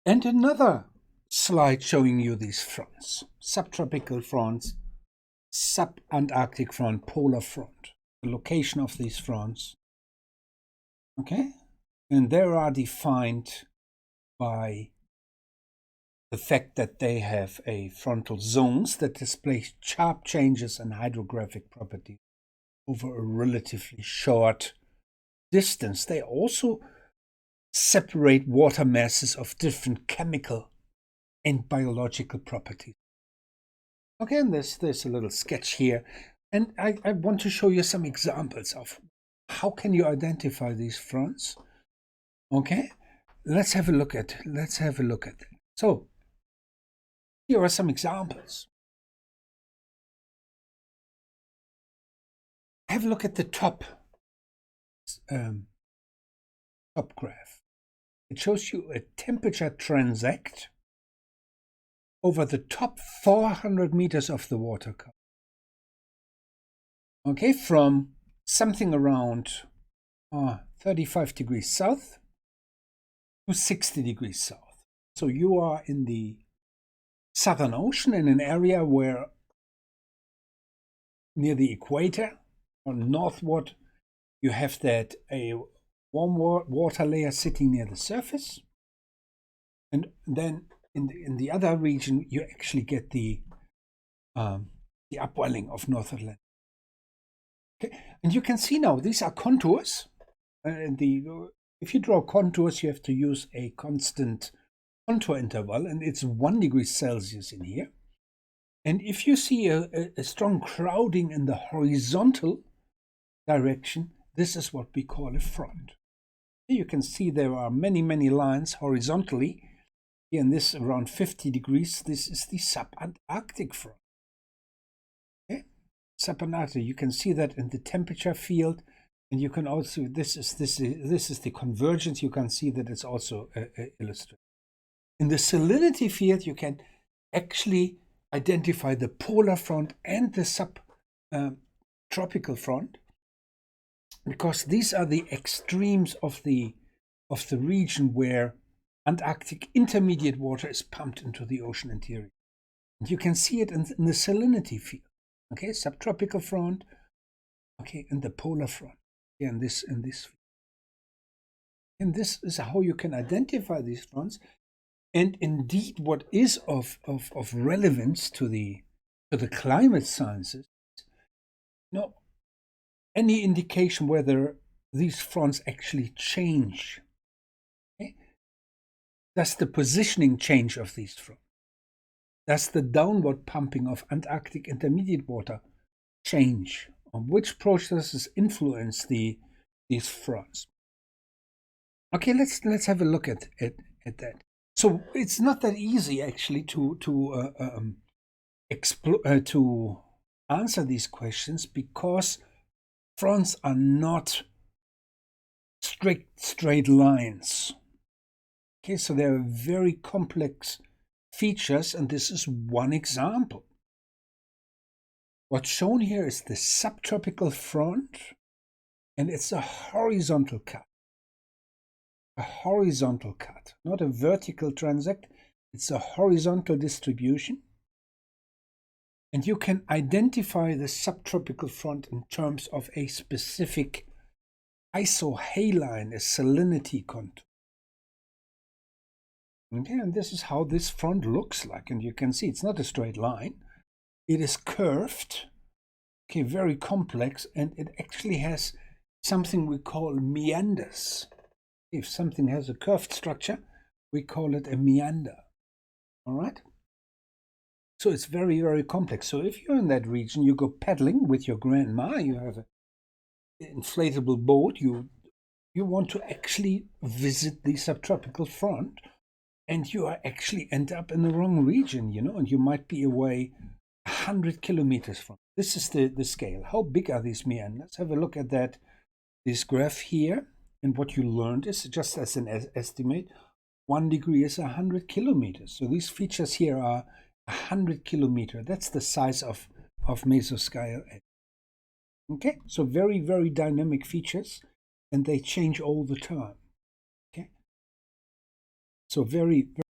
And another slide showing you these fronts: subtropical fronts, subantarctic front, polar front, the location of these fronts. Okay, and they are defined by the fact that they have a frontal zones that display sharp changes in hydrographic properties over a relatively short distance. They also separate water masses of different chemical and biological properties. Okay, and there's a little sketch here, and I want to show you some examples of how can you identify these fronts. Okay, let's have a look at it. So here are some examples. Have a look at the top graph. It shows you a temperature transect over the top 400 meters of the water column. Okay, from something around 35 degrees south to 60 degrees south. So you are in the Southern Ocean, in an area where near the equator or northward you have that a warm water layer sitting near the surface, and then in the other region you actually get the upwelling of North Atlantic. Okay, and you can see now these are contours. If you draw contours, you have to use a constant contour interval, and it's 1 degree Celsius in here. And if you see a strong crowding in the horizontal direction, this is what we call a front. You can see there are many lines horizontally. Here in this around 50 degrees, this is the subantarctic front. Okay? Subantarctic, you can see that in the temperature field, and you can also, this is the convergence. You can see that it's also illustrated. In the salinity field, you can actually identify the polar front and the subtropical front, because these are the extremes of the region where Antarctic intermediate water is pumped into the ocean interior. And you can see it in the salinity field. Okay, subtropical front, okay, and the polar front. Yeah, in this field. And this is how you can identify these fronts. And indeed, what is of relevance to the climate sciences, any indication whether these fronts actually change. Okay? Does the positioning change of these fronts? Does the downward pumping of Antarctic intermediate water change? Or which processes influence these fronts? Okay, let's have a look at that. So it's not that easy actually to answer these questions, because fronts are not strict straight lines. Okay, so they are very complex features, and this is one example. What's shown here is the subtropical front, and it's a horizontal cut. A horizontal cut, not a vertical transect. It's a horizontal distribution. And you can identify the subtropical front in terms of a specific isohaline, a salinity contour. Okay, and this is how this front looks like. And you can see it's not a straight line. It is curved, okay, very complex, and it actually has something we call meanders. If something has a curved structure, we call it a meander. All right? So it's very, very complex. So if you're in that region, you go paddling with your grandma, you have an inflatable boat, you want to actually visit the subtropical front, and you are actually end up in the wrong region, and you might be away 100 kilometers from. This is the scale. How big are these meanders? Let's have a look at this graph here. And what you learned is, just as an estimate, 1 degree is 100 kilometers. So these features here are 100 kilometers. That's the size of mesoscale edge. Okay, so very, very dynamic features, and they change all the time. Okay, so very, very